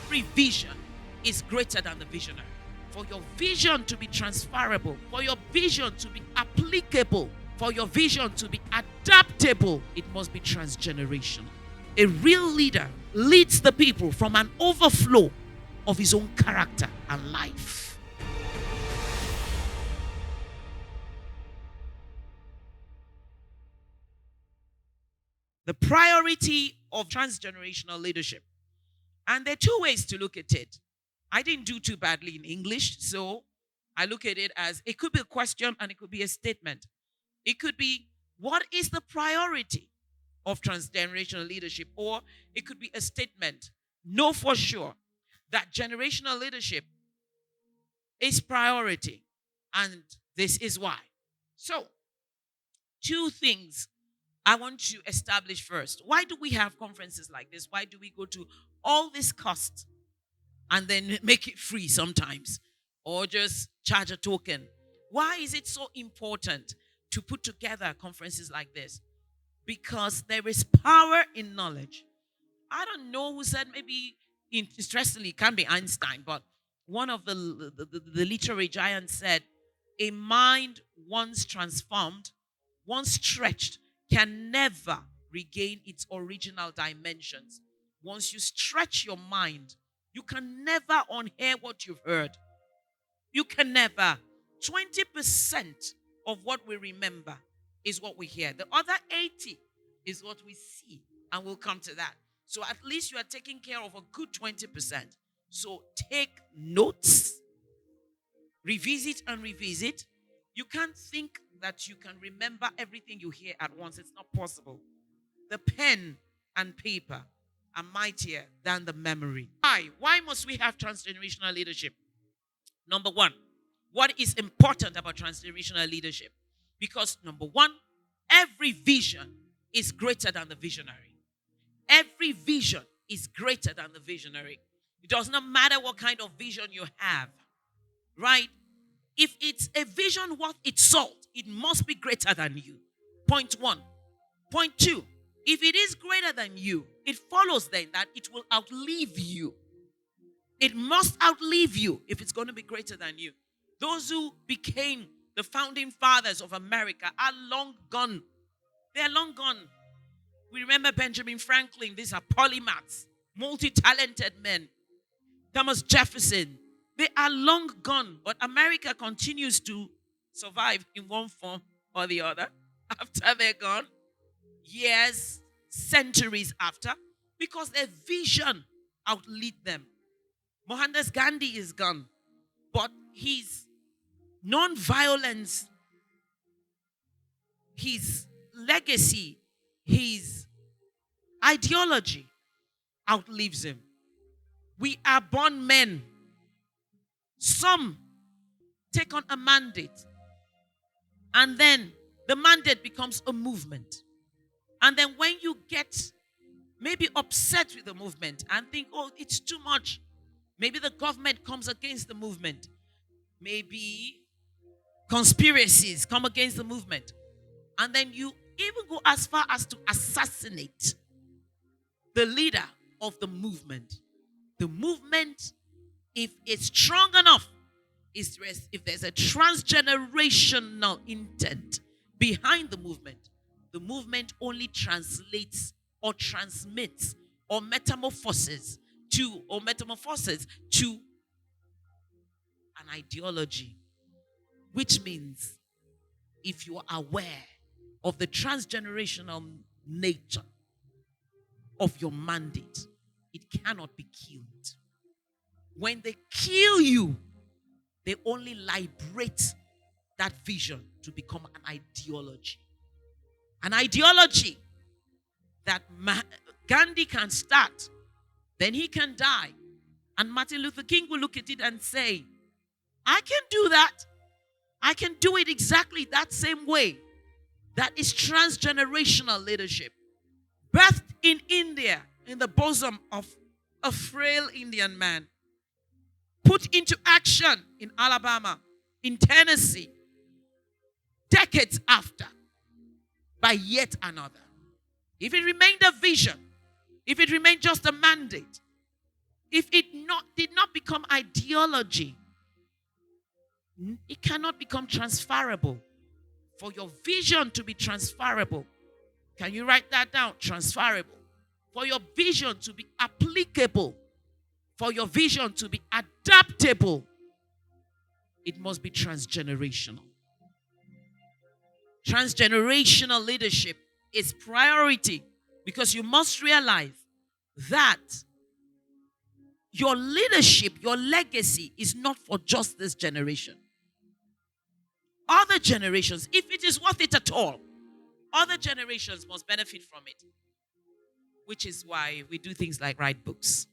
every vision is greater than the visionary. For your vision to be transferable, for your vision to be applicable, for your vision to be adaptable, it must be transgenerational. A real leader leads the people from an overflow of his own character and life. The priority of transgenerational leadership. And there are two ways to look at it. I didn't do too badly in English, so I look at it as it could be a question and it could be a statement. It could be, what is the priority of transgenerational leadership? Or it could be a statement. Know for sure that generational leadership is priority, and this is why. So, two things I want to establish first. Why do we have conferences like this? Why do we go to all this cost and then make it free sometimes, or just charge a token? Why is it so important to put together conferences like this? Because there is power in knowledge. I don't know who said, maybe interestingly, it can be Einstein, but one of the literary giants said, a mind once transformed, once stretched, can never regain its original dimensions. Once you stretch your mind, you can never unhear what you've heard. You can never. 20% of what we remember is what we hear. The other 80 is what we see. And we'll come to that. So at least you are taking care of a good 20%. So take notes. Revisit and revisit. You can't think that you can remember everything you hear at once. It's not possible. The pen and paper are mightier than the memory. Why must we have transgenerational leadership? Number one, what is important about transgenerational leadership? Because number one, every vision is greater than the visionary. Every vision is greater than the visionary. It does not matter what kind of vision you have, right? If it's a vision worth its salt, it must be greater than you. Point one. Point two, if it is greater than you, it follows then that it will outlive you. It must outlive you if it's going to be greater than you. Those who became the founding fathers of America are long gone. They are long gone. We remember Benjamin Franklin. These are polymaths, multi-talented men. Thomas Jefferson. They are long gone, but America continues to survive in one form or the other after they're gone, years, centuries after, because their vision outlived them. Mohandas Gandhi is gone, but his non-violence, his legacy, his ideology outlives him. We are born men. Some take on a mandate, and then the mandate becomes a movement. And then when you get maybe upset with the movement and think, oh, it's too much, maybe the government comes against the movement, maybe conspiracies come against the movement, and then you even go as far as to assassinate the leader of the movement. The movement, if it's strong enough, if there's a transgenerational intent behind the movement only translates or transmits or metamorphoses to an ideology. Which means if you are aware of the transgenerational nature of your mandate, it cannot be killed. When they kill you, they only liberate that vision to become an ideology. An ideology that Gandhi can start, then he can die. And Martin Luther King will look at it and say, I can do that. I can do it exactly that same way. That is transgenerational leadership. Birthed in India, in the bosom of a frail Indian man. Put into action in Alabama, in Tennessee, decades after, by yet another. If it remained a vision, if it remained just a mandate, if it did not become ideology. It cannot become transferable. For your vision to be transferable, can you write that down? Transferable. For your vision to be applicable, for your vision to be adaptable, it must be transgenerational. Transgenerational leadership is priority because you must realize that your leadership, your legacy is not for just this generation. Other generations, if it is worth it at all, other generations must benefit from it. Which is why we do things like write books.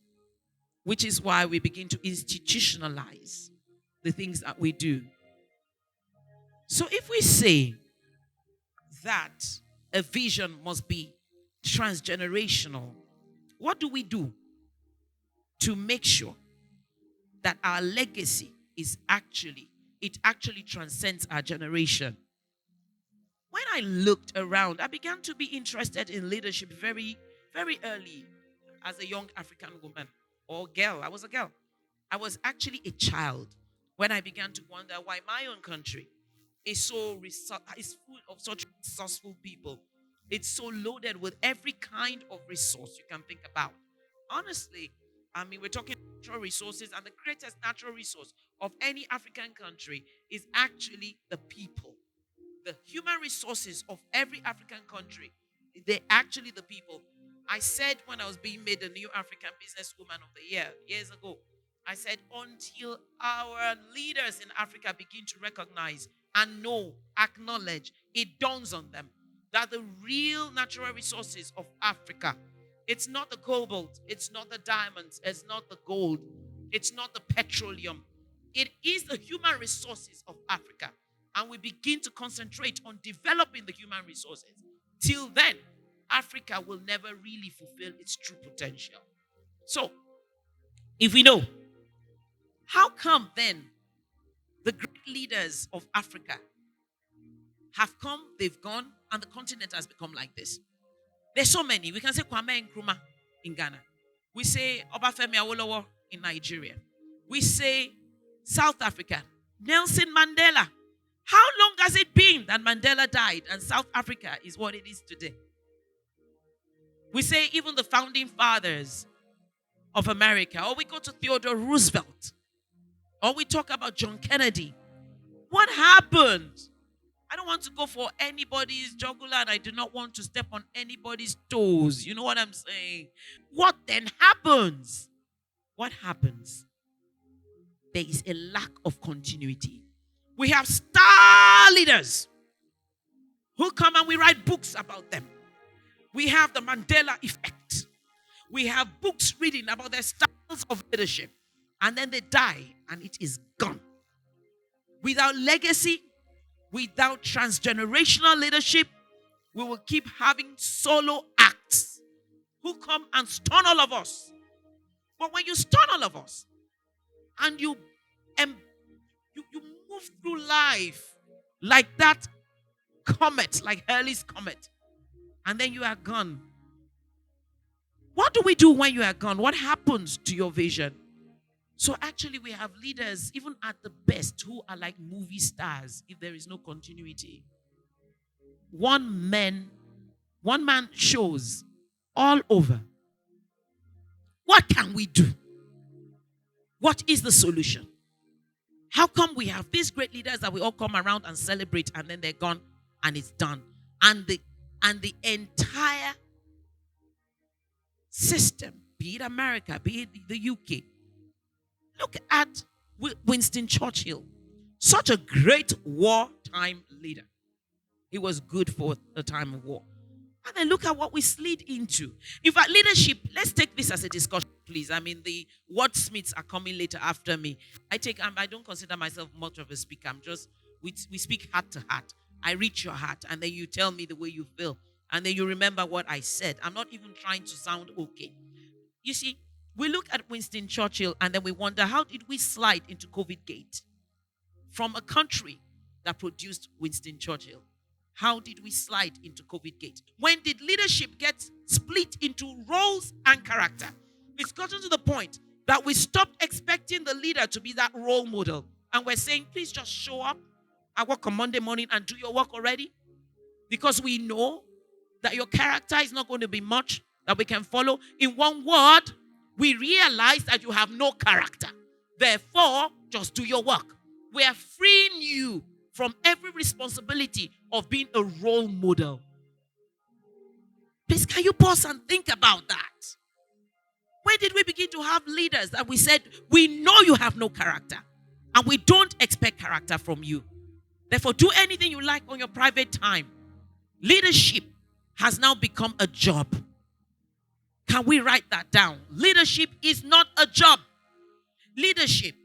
Which is why we begin to institutionalize the things that we do. So if we say that a vision must be transgenerational, what do we do to make sure that our legacy is actually transcends our generation? When I looked around, I began to be interested in leadership very, very early as a young African woman or girl. I was a girl. I was actually a child when I began to wonder why my own country is full of such resourceful people. It's so loaded with every kind of resource you can think about. Honestly, we're talking natural resources, and the greatest natural resource of any African country is actually the people. The human resources of every African country, they're actually the people. I said when I was being made the new African Businesswoman of the Year years ago, I said until our leaders in Africa begin to recognize and know, acknowledge, it dawns on them that the real natural resources of Africa, it's not the cobalt, it's not the diamonds, it's not the gold, it's not the petroleum. It is the human resources of Africa. And we begin to concentrate on developing the human resources. Till then, Africa will never really fulfill its true potential. So, if we know, how come then the great leaders of Africa have come, they've gone, and the continent has become like this? There's so many. We can say Kwame Nkrumah in Ghana. We say Obafemi Awolowo in Nigeria. We say South Africa, Nelson Mandela. How long has it been that Mandela died and South Africa is what it is today? We say even the founding fathers of America, or we go to Theodore Roosevelt, or we talk about John Kennedy. What happened? I don't want to go for anybody's jugular, and I do not want to step on anybody's toes. You know what I'm saying? What then happens? What happens? There is a lack of continuity. We have star leaders who come and we write books about them. We have the Mandela effect. We have books reading about their styles of leadership. And then they die and it is gone. Without legacy, without transgenerational leadership, we will keep having solo acts who come and stun all of us. But when you stun all of us and you move through life like that comet, like Hurley's comet, and then you are gone. What do we do when you are gone? What happens to your vision? So actually we have leaders, even at the best, who are like movie stars if there is no continuity. One man shows all over. What can we do? What is the solution? How come we have these great leaders that we all come around and celebrate and then they're gone and it's done? And the entire system, be it America, be it the UK. Look at Winston Churchill. Such a great wartime leader. He was good for the time of war. And then look at what we slid into. In fact, leadership, let's take this as a discussion, please. I mean, the wordsmiths are coming later after me. I don't consider myself much of a speaker. We speak heart to heart. I reach your heart, and then you tell me the way you feel. And then you remember what I said. I'm not even trying to sound okay. You see, we look at Winston Churchill, and then we wonder, how did we slide into COVID gate? From a country that produced Winston Churchill. How did we slide into COVID gate? When did leadership get split into roles and character? It's gotten to the point That we stopped expecting the leader to be that role model. And we're saying, please just show up. I work on Monday morning and do your work already. Because we know that your character is not going to be much that we can follow. In one word, we realize that you have no character. Therefore, just do your work. We are freeing you from every responsibility of being a role model. Please, can you pause and think about that? When did we begin to have leaders that we said, we know you have no character and we don't expect character from you. Therefore, do anything you like on your private time. Leadership has now become a job. Can we write that down? Leadership is not a job. Leadership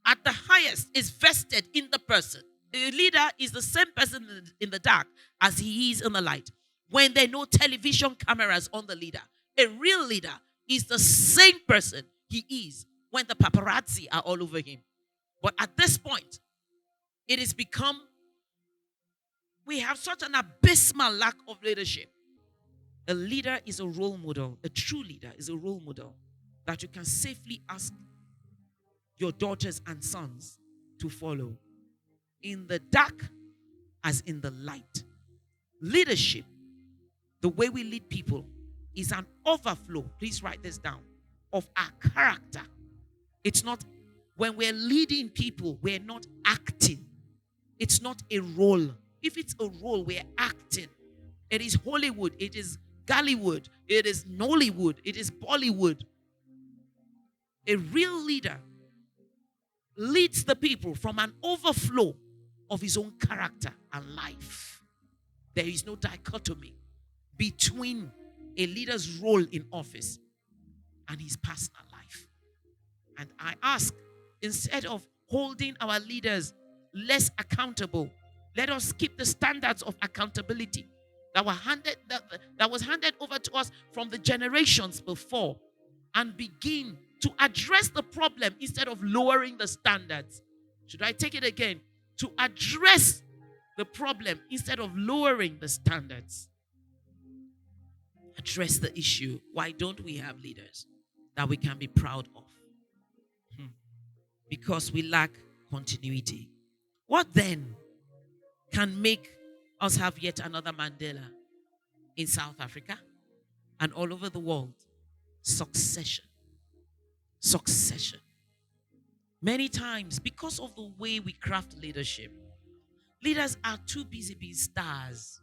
at the highest is vested in the person. The leader is the same person in the dark as he is in the light. When there are no television cameras on the leader, a real leader is the same person he is when the paparazzi are all over him. But at this point, it has become, we have such an abysmal lack of leadership. A leader is a role model. A true leader is a role model that you can safely ask your daughters and sons to follow. In the dark as in the light. Leadership, the way we lead people, is an overflow, please write this down, of our character. It's not, when we're leading people, we're not acting. It's not a role. If it's a role, we're acting. It is Hollywood, it is Gollywood, it is Nollywood, it is Bollywood. A real leader leads the people from an overflow of his own character and life. There is no dichotomy between a leader's role in office and his personal life. And I ask, instead of holding our leaders less accountable, let us keep the standards of accountability that was handed over to us from the generations before and begin to address the problem instead of lowering the standards. Should I take it again? To address the problem instead of lowering the standards. Address the issue. Why don't we have leaders that we can be proud of? Because we lack continuity. What then can make us have yet another Mandela in South Africa and all over the world? Succession. Succession. Many times, because of the way we craft leadership, leaders are too busy being stars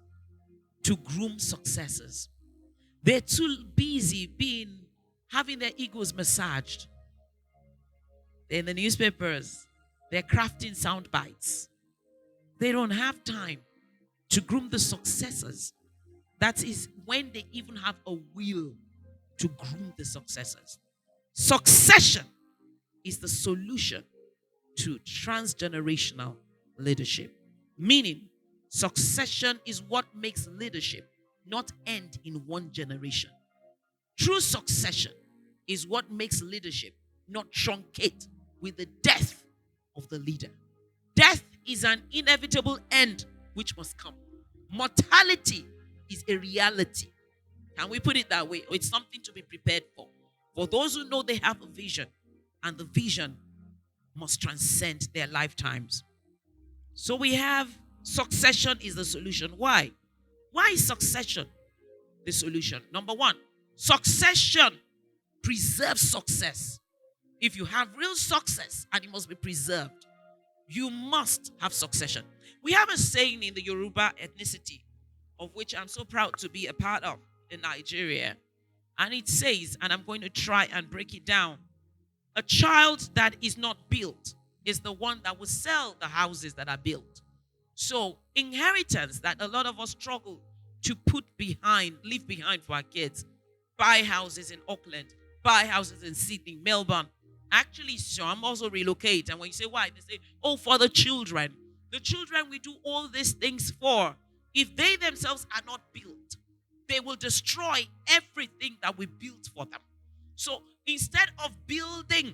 to groom successors. They're too busy having their egos massaged. They're in the newspapers. They're crafting sound bites. They don't have time to groom the successors. That is when they even have a will to groom the successors. Succession is the solution to transgenerational leadership. Meaning, succession is what makes leadership not end in one generation. True succession is what makes leadership not truncate with the death of the leader. Death is an inevitable end which must come. Mortality is a reality. Can we put it that way? It's something to be prepared for. For those who know they have a vision, and the vision must transcend their lifetimes. So we have succession is the solution. Why? Why is succession the solution? Number one, succession preserves success. If you have real success, and it must be preserved, you must have succession. We have a saying in the Yoruba ethnicity, of which I'm so proud to be a part of in Nigeria. And it says, and I'm going to try and break it down, a child that is not built is the one that will sell the houses that are built. So inheritance that a lot of us struggle to leave behind for our kids. Buy houses in Auckland, buy houses in Sydney, Melbourne. Actually, some also relocate. And when you say why, they say, oh, for the children. The children we do all these things for. If they themselves are not built, they will destroy everything that we built for them. So instead of building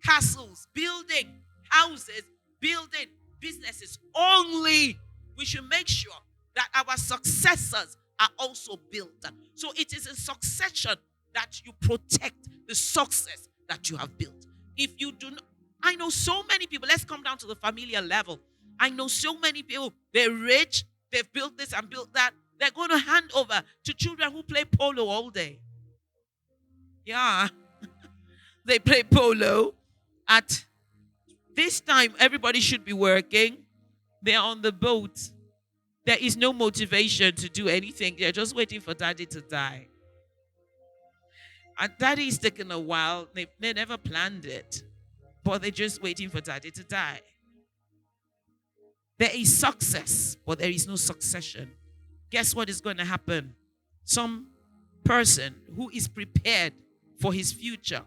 castles, building houses, building businesses only, we should make sure that our successors are also built. So it is in succession that you protect the success that you have built. If you do not, I know so many people, let's come down to the familiar level. I know so many people, they're rich, they've built this and built that. They're going to hand over to children who play polo all day. Yeah, they play polo. At this time, everybody should be working. They're on the boat. There is no motivation to do anything. They're just waiting for daddy to die. And daddy is taking a while. They never planned it, but they're just waiting for daddy to die. There is success, but there is no succession. Guess what is going to happen? Some person who is prepared for his future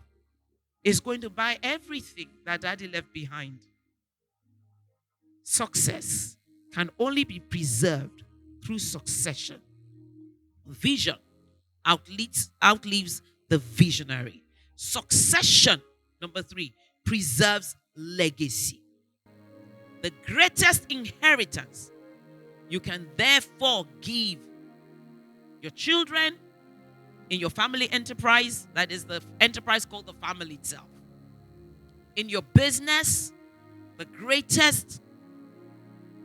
is going to buy everything that daddy left behind. Success can only be preserved through succession. Vision outlives the visionary. Succession, number 3, preserves legacy. The greatest inheritance you can therefore give your children in your family enterprise, that is the enterprise called the family itself. In your business, the greatest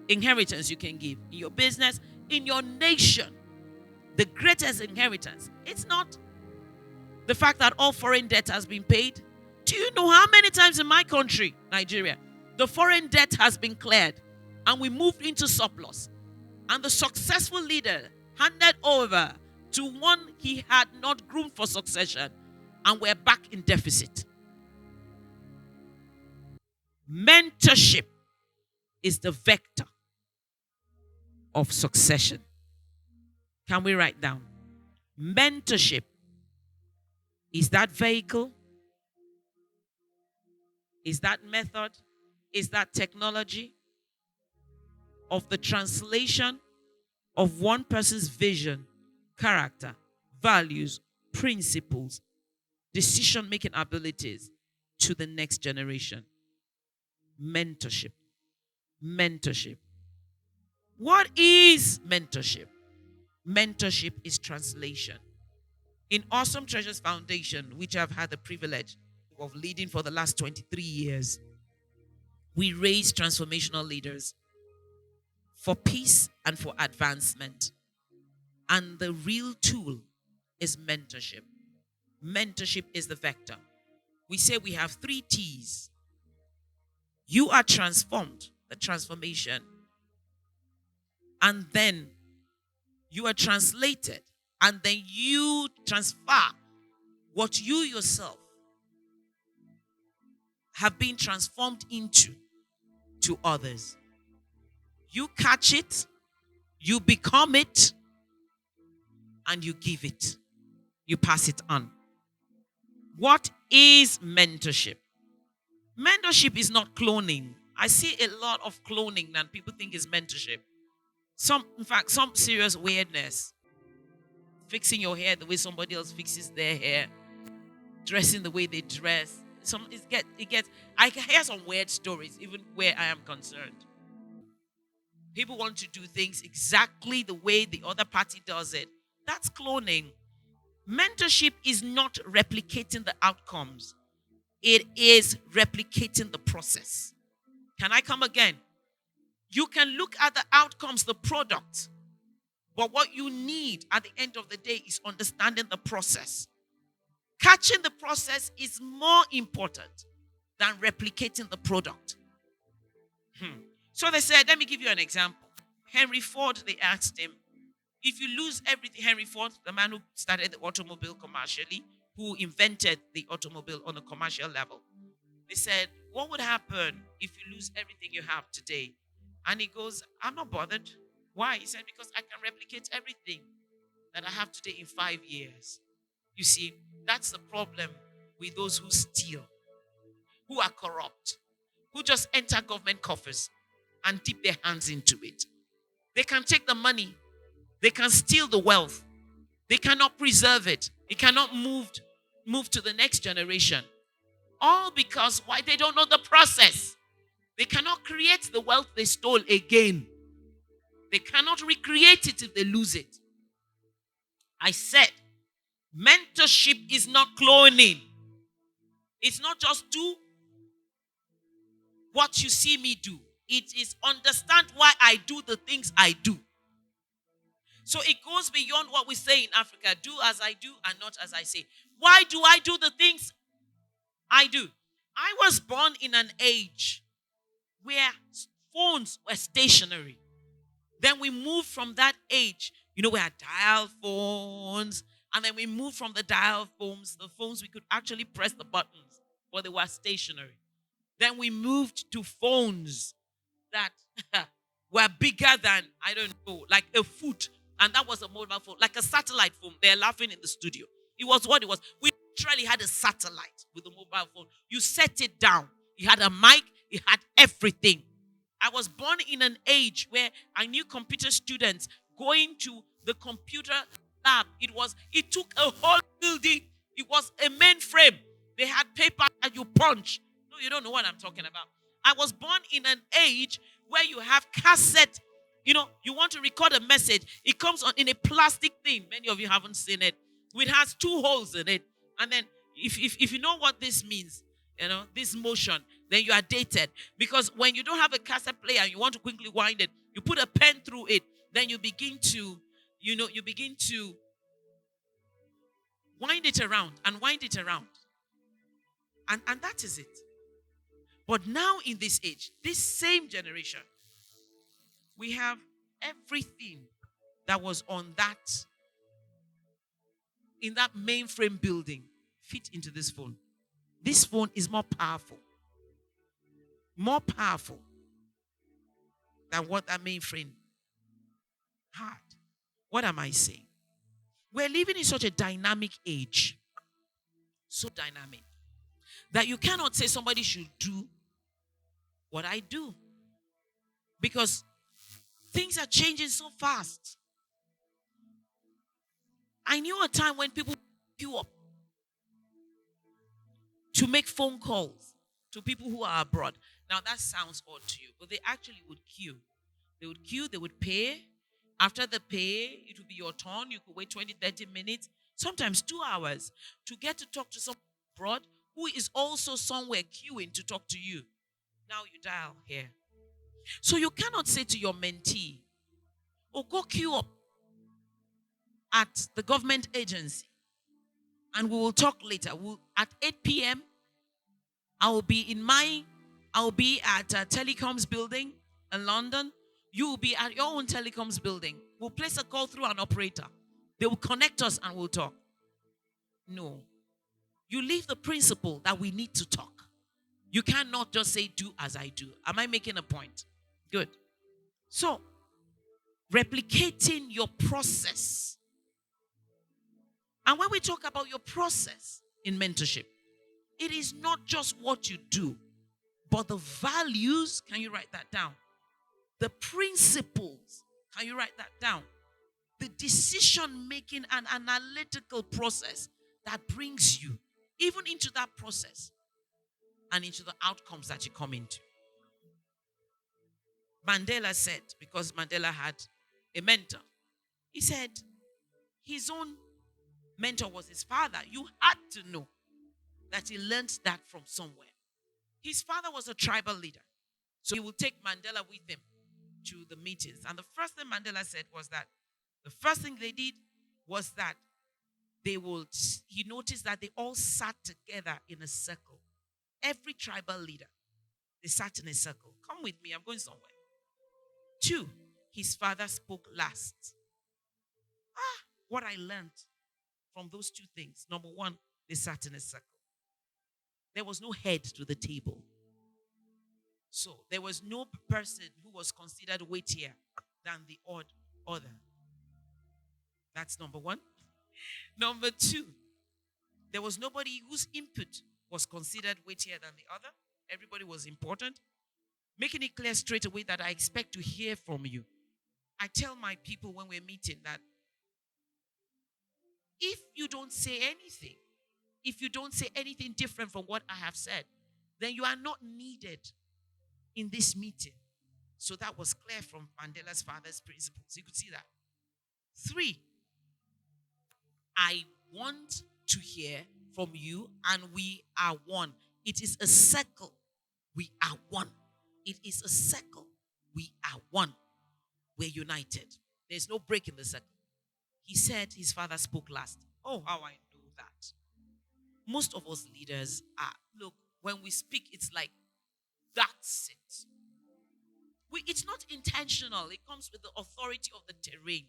inheritance you can give. In your business, in your nation, the greatest inheritance. It's not the fact that all foreign debt has been paid. Do you know how many times in my country, Nigeria, the foreign debt has been cleared and we moved into surplus? And the successful leader handed over to one he had not groomed for succession, and we're back in deficit. Mentorship is the vector of succession. Can we write down? Mentorship is that vehicle, is that method, is that technology of the translation of one person's vision, character, values, principles, decision-making abilities to the next generation. Mentorship. Mentorship. What is mentorship? Mentorship is translation. In Awesome Treasures Foundation, which I've had the privilege of leading for the last 23 years, we raise transformational leaders for peace and for advancement. And the real tool is mentorship. Mentorship is the vector. We say we have 3 T's. You are transformed, the transformation. And then you are translated. And then you transfer what you yourself have been transformed into to others. You catch it, you become it, and you give it. You pass it on. What is mentorship? Mentorship is not cloning. I see a lot of cloning that people think is mentorship. In fact, some serious weirdness. Fixing your hair the way somebody else fixes their hair. Dressing the way they dress. I hear some weird stories, even where I am concerned. People want to do things exactly the way the other party does it. That's cloning. Mentorship is not replicating the outcomes. It is replicating the process. Can I come again? You can look at the outcomes, the product. But what you need at the end of the day is understanding the process. Catching the process is more important than replicating the product. So they said, let me give you an example. Henry Ford, they asked him, if you lose everything, Henry Ford, the man who started the automobile commercially, who invented the automobile on a commercial level, they said, what would happen if you lose everything you have today? And he goes, I'm not bothered. Why? He said, because I can replicate everything that I have today in 5 years. You see, that's the problem with those who steal, who are corrupt, who just enter government coffers and dip their hands into it. They can take the money. They can steal the wealth. They cannot preserve it. It cannot move to the next generation. All because why? They don't know the process. They cannot create the wealth they stole again. They cannot recreate it if they lose it. I said, mentorship is not cloning. It's not just do what you see me do. It is understand why I do the things I do. So it goes beyond what we say in Africa. Do as I do and not as I say. Why do I do the things I do? I was born in an age where phones were stationary. Then we moved from that age. We had dial phones. And then we moved from the dial phones, the phones we could actually press the buttons, but they were stationary. Then we moved to phones that were bigger than, I don't know, like a foot. And that was a mobile phone, like a satellite phone. They're laughing in the studio. It was what it was. We literally had a satellite with a mobile phone. You set it down. You had a mic. You had everything. I was born in an age where I knew computer students going to the computer lab. It took a whole building. It was a mainframe. They had paper that you punch. No, you don't know what I'm talking about. I was born in an age where you have cassette. You want to record a message. It comes on in a plastic thing. Many of you haven't seen it. It has 2 holes in it. And then if you know what this means, this motion, then you are dated. Because when you don't have a cassette player and you want to quickly wind it, you put a pen through it, then you begin to wind it around and wind it around. And that is it. But now in this age, this same generation, we have everything that was on that, in that mainframe building, fit into this phone. This phone is more powerful than what that mainframe had. What am I saying? We're living in such a dynamic age, so dynamic, that you cannot say somebody should do what I do, because things are changing so fast. I knew a time when people queue up to make phone calls to people who are abroad. Now that sounds odd to you, but they actually would queue. They would queue, they would pay. After the pay, it would be your turn. You could wait 20, 30 minutes, sometimes 2 hours, to get to talk to someone abroad who is also somewhere queuing to talk to you. Now you dial here. So you cannot say to your mentee, oh, go queue up at the government agency and we will talk later. At 8 p.m., I will be at Telecoms building in London. You will be at your own Telecoms building. We'll place a call through an operator. They will connect us and we'll talk. No. You leave the principle that we need to talk. You cannot just say, do as I do. Am I making a point? Good. So, replicating your process. And when we talk about your process in mentorship, it is not just what you do, but the values. Can you write that down? The principles. Can you write that down? The decision-making and analytical process that brings you even into that process and into the outcomes that you come into. Mandela said, because Mandela had a mentor, he said his own mentor was his father. You had to know that he learned that from somewhere. His father was a tribal leader. So he would take Mandela with him to the meetings. And the first thing Mandela said was that the first thing they did was that he noticed that they all sat together in a circle. Every tribal leader, they sat in a circle. Come with me, I'm going somewhere. 2, his father spoke last. What I learned from those 2 things. Number 1, they sat in a circle. There was no head to the table. So there was no person who was considered weightier than the other. That's number 1. Number 2, there was nobody whose input was considered weightier than the other. Everybody was important. Making it clear straight away that I expect to hear from you. I tell my people when we're meeting that if you don't say anything different from what I have said, then you are not needed in this meeting. So that was clear from Mandela's father's principles. You could see that. 3, I want to hear from you, and we are one. It is a circle. We are one. It is a circle. We are one. We're united. There's no break in the circle. He said his father spoke last. Oh, how I know that. Most of us leaders are, look, when we speak, it's like, that's it. It's not intentional. It comes with the authority of the terrain.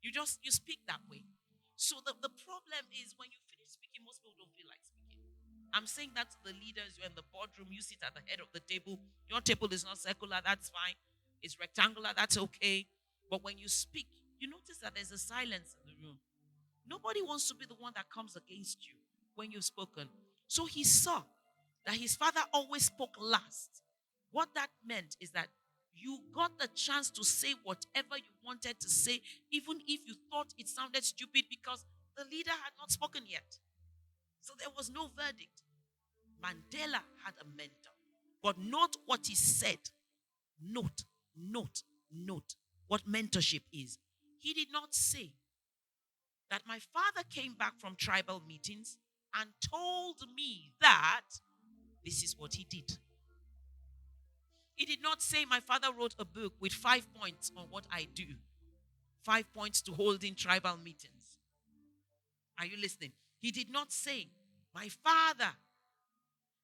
You speak that way. So the problem is when you finish speaking, most people don't feel like speaking. I'm saying that to the leaders. You're in the boardroom, you sit at the head of the table. Your table is not circular, that's fine. It's rectangular, that's okay. But when you speak, you notice that there's a silence in the room. Nobody wants to be the one that comes against you when you've spoken. So he saw that his father always spoke last. What that meant is that you got the chance to say whatever you wanted to say, even if you thought it sounded stupid because the leader had not spoken yet. So there was no verdict. Mandela had a mentor, but not what he said. Note, note what mentorship is. He did not say that my father came back from tribal meetings and told me that this is what he did. He did not say my father wrote a book with 5 points on what I do. 5 points to holding tribal meetings. Are you listening? He did not say my father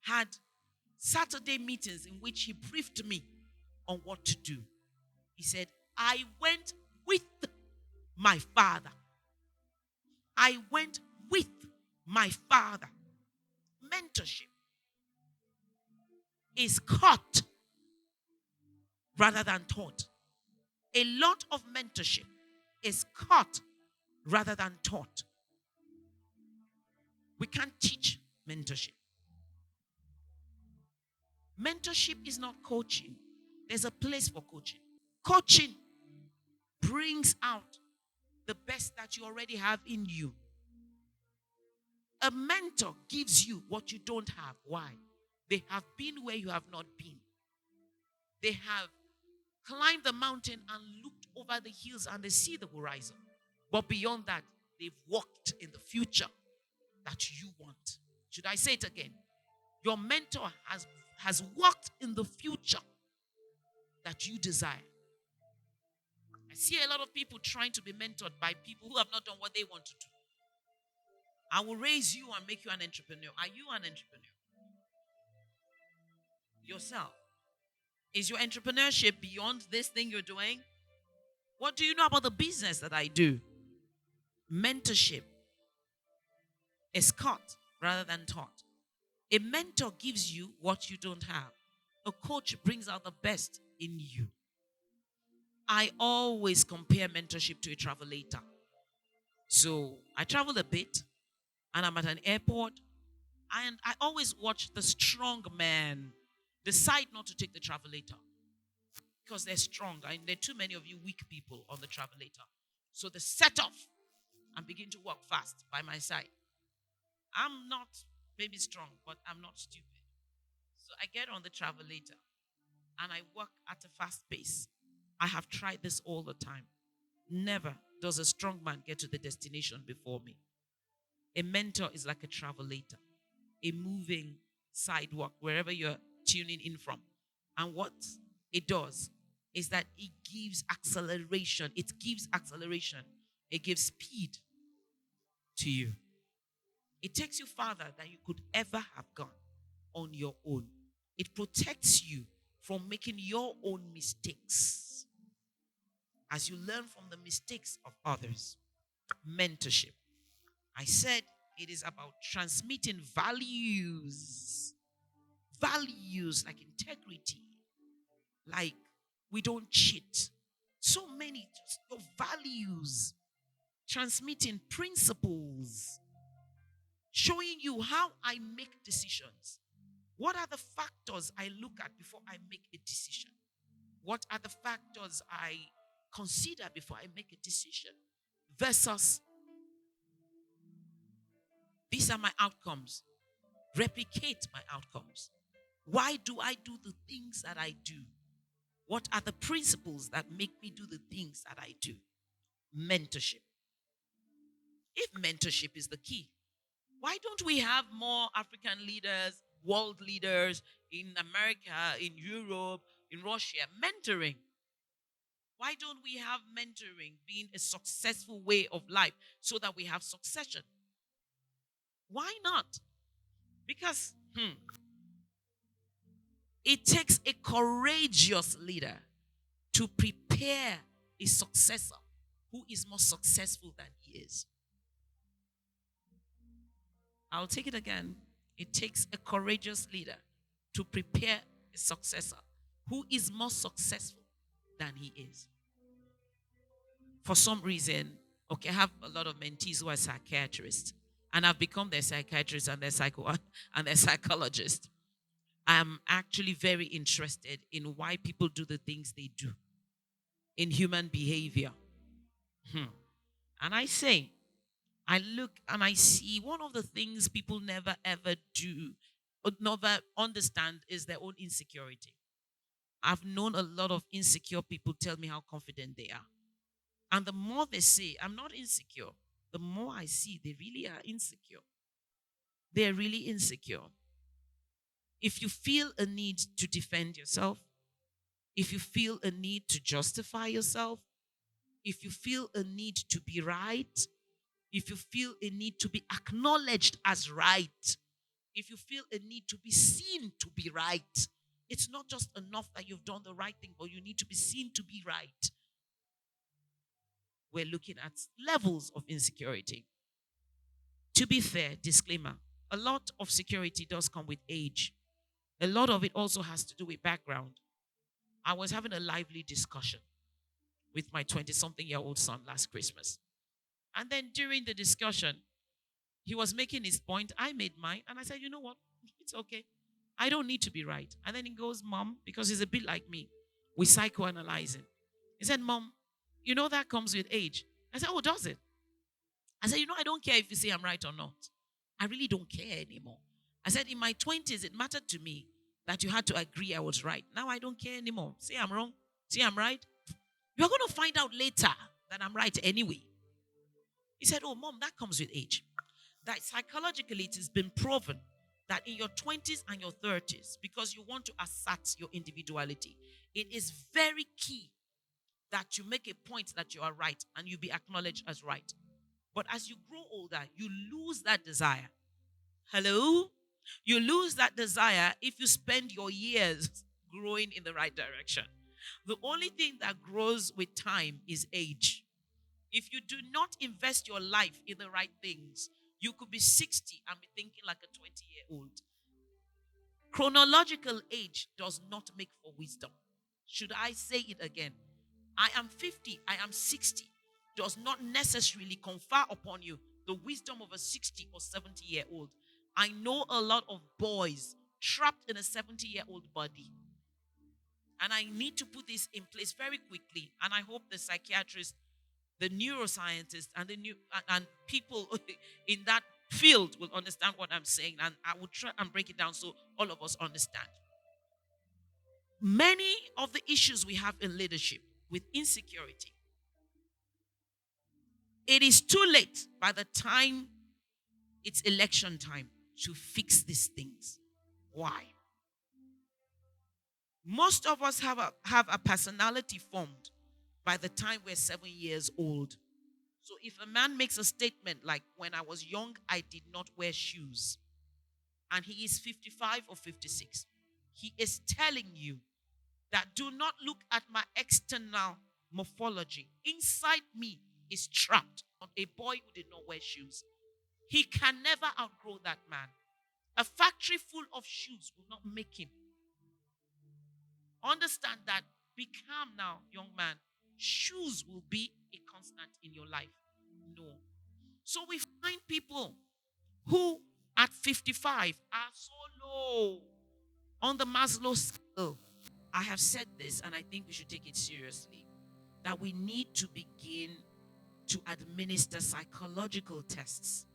had Saturday meetings in which he briefed me on what to do. He said, I went with my father. I went with my father. Mentorship is caught rather than taught. A lot of mentorship is caught rather than taught. We can't teach mentorship. Mentorship is not coaching. There's a place for coaching. Coaching brings out the best that you already have in you. A mentor gives you what you don't have. Why? They have been where you have not been. They have climbed the mountain and looked over the hills and they see the horizon. But beyond that, they've walked in the future that you want. Should I say it again? Your mentor has walked in the future that you desire. I see a lot of people trying to be mentored by people who have not done what they want to do. I will raise you and make you an entrepreneur. Are you an entrepreneur? Yourself. Is your entrepreneurship beyond this thing you're doing? What do you know about the business that I do? Mentorship is caught rather than taught. A mentor gives you what you don't have. A coach brings out the best in you. I always compare mentorship to a travelator. So I travel a bit and I'm at an airport and I always watch the strong man decide not to take the travelator because they're strong and there are too many of you weak people on the travelator. So they set off and begin to walk fast by my side. I'm not maybe strong, but I'm not stupid. So I get on the travelator and I walk at a fast pace. I have tried this all the time. Never does a strong man get to the destination before me. A mentor is like a travelator, a moving sidewalk wherever you're tuning in from. And what it does is that it gives acceleration. It gives acceleration. It gives speed to you. It takes you farther than you could ever have gone on your own. It protects you from making your own mistakes as you learn from the mistakes of others. Mentorship. I said it is about transmitting values. Values like integrity, like we don't cheat. So many of values, transmitting principles, showing you how I make decisions. What are the factors I look at before I make a decision? What are the factors I consider before I make a decision? Versus, these are my outcomes. Replicate my outcomes. Why do I do the things that I do? What are the principles that make me do the things that I do? Mentorship. If mentorship is the key, Why don't we have more African leaders, world leaders in America, in Europe, in Russia, mentoring? Why don't we have mentoring being a successful way of life so that we have succession? Why not? Because it takes a courageous leader to prepare a successor who is more successful than he is. I'll take it again. It takes a courageous leader to prepare a successor who is more successful than he is. For some reason, okay, I have a lot of mentees who are psychiatrists, and I've become their psychiatrist and their psychologist. I'm actually very interested in why people do the things they do in human behavior. And I look and I see one of the things people never ever do, or never understand, is their own insecurity. I've known a lot of insecure people tell me how confident they are. And the more they say, I'm not insecure, the more I see they really are insecure. They're really insecure. If you feel a need to defend yourself, if you feel a need to justify yourself, if you feel a need to be right, if you feel a need to be acknowledged as right, if you feel a need to be seen to be right, it's not just enough that you've done the right thing, but you need to be seen to be right. We're looking at levels of insecurity. To be fair, disclaimer, a lot of security does come with age. A lot of it also has to do with background. I was having a lively discussion with my 20-something-year-old son last Christmas. And then during the discussion, he was making his point. I made mine. And I said, you know what? It's okay. I don't need to be right. And then he goes, Mom, because he's a bit like me, we psychoanalyzing. He said, Mom, you know that comes with age. I said, oh, does it? I said, you know, I don't care if you say I'm right or not. I really don't care anymore. I said, in my 20s, it mattered to me that you had to agree I was right. Now I don't care anymore. Say I'm wrong. Say I'm right. You're going to find out later that I'm right anyway. He said, oh, Mom, that comes with age. That psychologically it has been proven that in your 20s and your 30s, because you want to assert your individuality, it is very key that you make a point that you are right and you be acknowledged as right. But as you grow older, you lose that desire. Hello? You lose that desire if you spend your years growing in the right direction. The only thing that grows with time is age. If you do not invest your life in the right things, you could be 60 and be thinking like a 20-year-old. Chronological age does not make for wisdom. Should I say it again? I am 50, I am 60, does not necessarily confer upon you the wisdom of a 60 or 70-year-old. I know a lot of boys trapped in a 70-year-old body. And I need to put this in place very quickly. And I hope the psychiatrists, the neuroscientists, and and people in that field will understand what I'm saying. And I will try and break it down so all of us understand. Many of the issues we have in leadership with insecurity, it is too late by the time it's election time to fix these things. Why? Most of us have a personality formed by the time we're 7 years old. So if a man makes a statement like, when I was young, I did not wear shoes, and he is 55 or 56, he is telling you that do not look at my external morphology. Inside me is trapped on a boy who did not wear shoes. He can never outgrow that man. A factory full of shoes will not make him. Understand that. Be calm now, young man. Shoes will be a constant in your life. No. So we find people who at 55 are so low on the Maslow scale. I have said this, and I think we should take it seriously, that we need to begin to administer psychological tests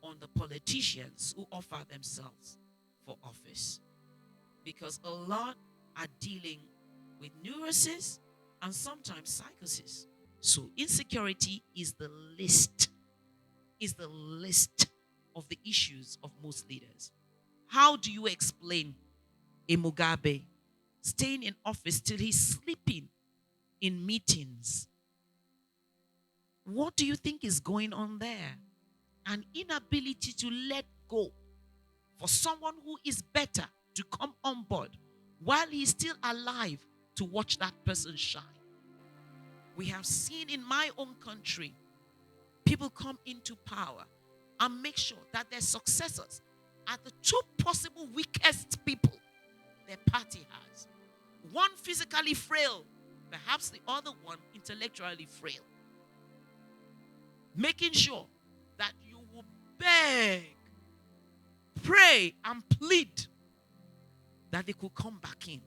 on the politicians who offer themselves for office. Because a lot are dealing with neuroses and sometimes psychosis. So insecurity is the list. Is the list of the issues of most leaders. How do you explain a Mugabe staying in office till he's sleeping in meetings? What do you think is going on there? An inability to let go for someone who is better to come on board while he's still alive to watch that person shine. We have seen in my own country people come into power and make sure that their successors are the two possible weakest people their party has. One physically frail, perhaps the other one intellectually frail. Making sure that you will beg, pray, and plead that they could come back in.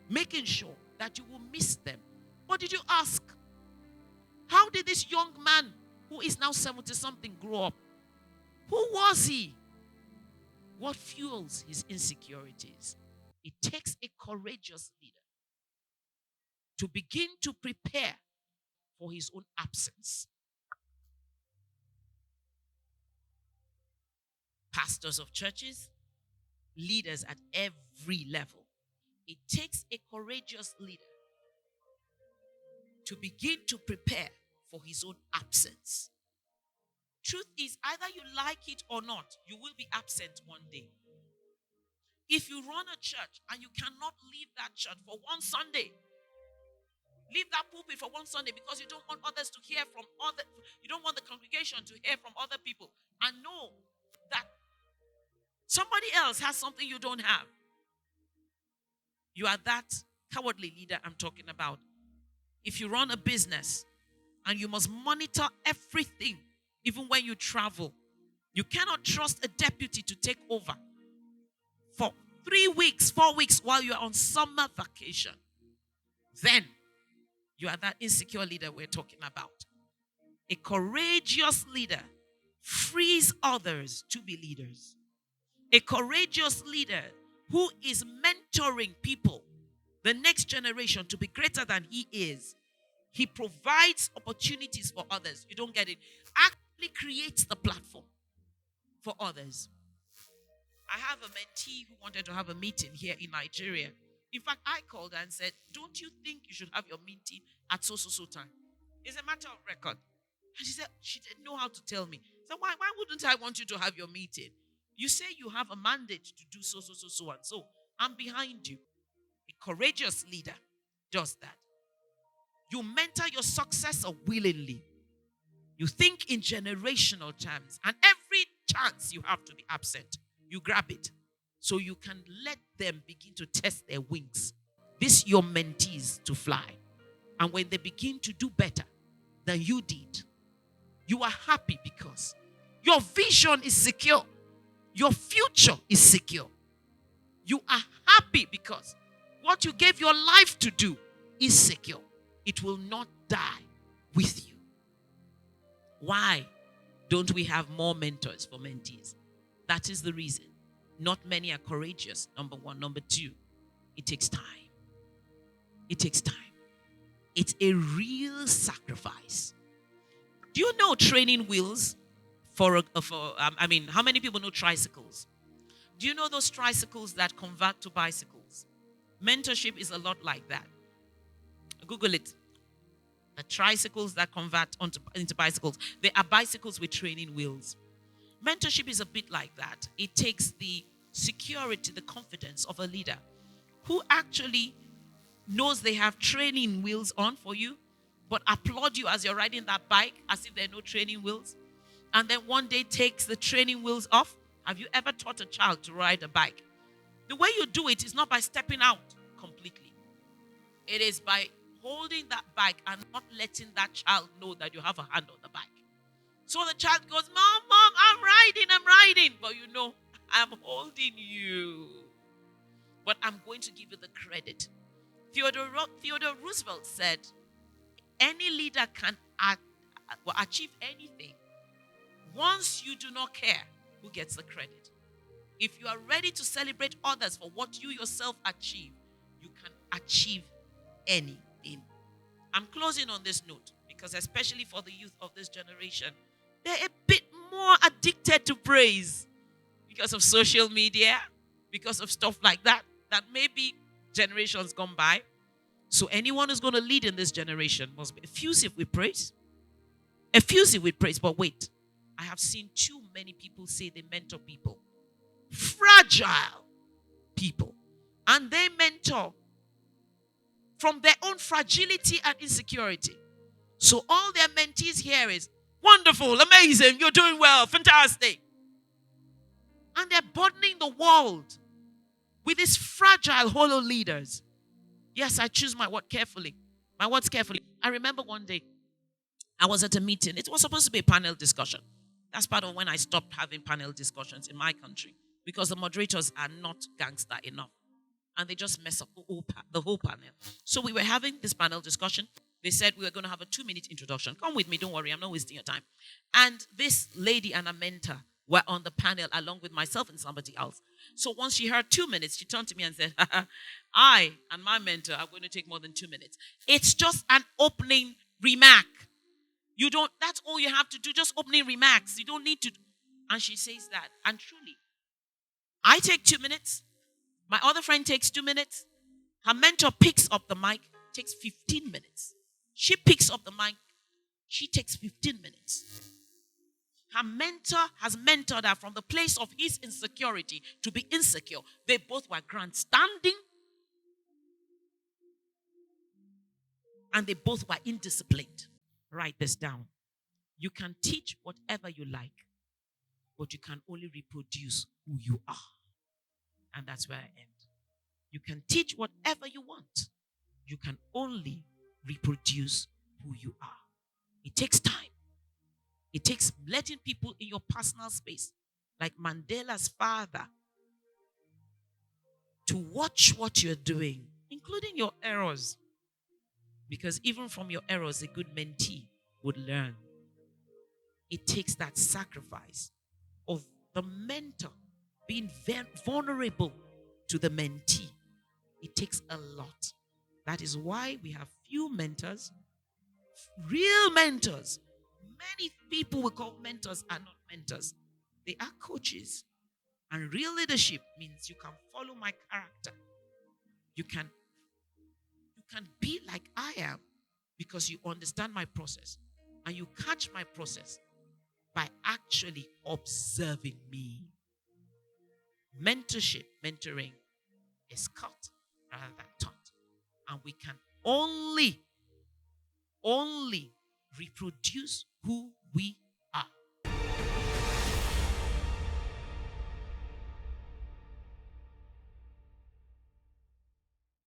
Making sure that you will miss them. What did you ask? How did this young man who is now 70-something grow up? Who was he? What fuels his insecurities? It takes a courageous leader to begin to prepare for his own absence. Pastors of churches, leaders at every level. It takes a courageous leader to begin to prepare for his own absence. Truth is, either you like it or not, you will be absent one day. If you run a church and you cannot leave that church for one Sunday, leave that pulpit for one Sunday because you don't want others to hear from other, you don't want the congregation to hear from other people and know that somebody else has something you don't have. You are that cowardly leader I'm talking about. If you run a business and you must monitor everything, even when you travel, you cannot trust a deputy to take over for 3 weeks, 4 weeks while you're on summer vacation. Then you are that insecure leader we're talking about. A courageous leader frees others to be leaders. A courageous leader who is mentoring people, the next generation, to be greater than he is. He provides opportunities for others. You don't get it. Actually creates the platform for others. I have a mentee who wanted to have a meeting here in Nigeria. In fact, I called her and said, don't you think you should have your meeting at so time? It's a matter of record. And she said, she didn't know how to tell me. So why wouldn't I want you to have your meeting? You say you have a mandate to do so and so. I'm behind you. A courageous leader does that. You mentor your successor willingly. You think in generational terms. And every chance you have to be absent, you grab it. So you can let them begin to test their wings. This your mentees to fly. And when they begin to do better than you did, you are happy because your vision is secure. Your future is secure. You are happy because what you gave your life to do is secure. It will not die with you. Why don't we have more mentors for mentees? That is the reason. Not many are courageous, number one. Number two, it takes time. It takes time. It's a real sacrifice. Do you know training wheels how many people know tricycles? Do you know those tricycles that convert to bicycles? Mentorship is a lot like that. Google it. The tricycles that convert into bicycles. They are bicycles with training wheels. Mentorship is a bit like that. It takes the security, the confidence of a leader who actually knows they have training wheels on for you, but applaud you as you're riding that bike as if there are no training wheels. And then one day takes the training wheels off. Have you ever taught a child to ride a bike? The way you do it is not by stepping out completely. It is by holding that bike and not letting that child know that you have a hand on the bike. So the child goes, Mom, I'm riding. But you know, I'm holding you. But I'm going to give you the credit. Theodore Roosevelt said, any leader can achieve anything. Once you do not care who gets the credit. If you are ready to celebrate others for what you yourself achieve, you can achieve anything. I'm closing on this note because especially for the youth of this generation, they're a bit more addicted to praise because of social media, because of stuff like that, that maybe generations gone by. So anyone who's going to lead in this generation must be effusive with praise. Effusive with praise. But wait, I have seen too many people say they mentor people. Fragile people. And they mentor from their own fragility and insecurity. So all their mentees hear is, wonderful, amazing, you're doing well, fantastic. And they're burdening the world with these fragile, hollow leaders. Yes, I choose my word carefully. My words carefully. I remember one day I was at a meeting. It was supposed to be a panel discussion. That's part of when I stopped having panel discussions in my country because the moderators are not gangster enough. And they just mess up the whole panel. So we were having this panel discussion. They said we were going to have a 2-minute introduction. Come with me, don't worry, I'm not wasting your time. And this lady and a mentor were on the panel along with myself and somebody else. So once she heard 2 minutes, she turned to me and said, I and my mentor are going to take more than 2 minutes. It's just an opening remark. That's all you have to do, just opening remarks. You don't need to. And she says that. And truly, I take 2 minutes. My other friend takes 2 minutes. Her mentor picks up the mic, takes 15 minutes. She picks up the mic, she takes 15 minutes. Her mentor has mentored her from the place of his insecurity to be insecure. They both were grandstanding and they both were indisciplined. Write this down. You can teach whatever you like, but you can only reproduce who you are. And that's where I end. You can teach whatever you want. You can only reproduce who you are. It takes time. It takes letting people in your personal space, like Mandela's father, to watch what you're doing, including your errors. Because even from your errors, a good mentee would learn. It takes that sacrifice of the mentor being vulnerable to the mentee. It takes a lot. That is why we have few mentors, real mentors. Many people we call mentors are not mentors. They are coaches. And real leadership means you can follow my character. You can be like I am because you understand my process. And you catch my process by actually observing me. Mentoring is cut rather than taught. And we can only reproduce who we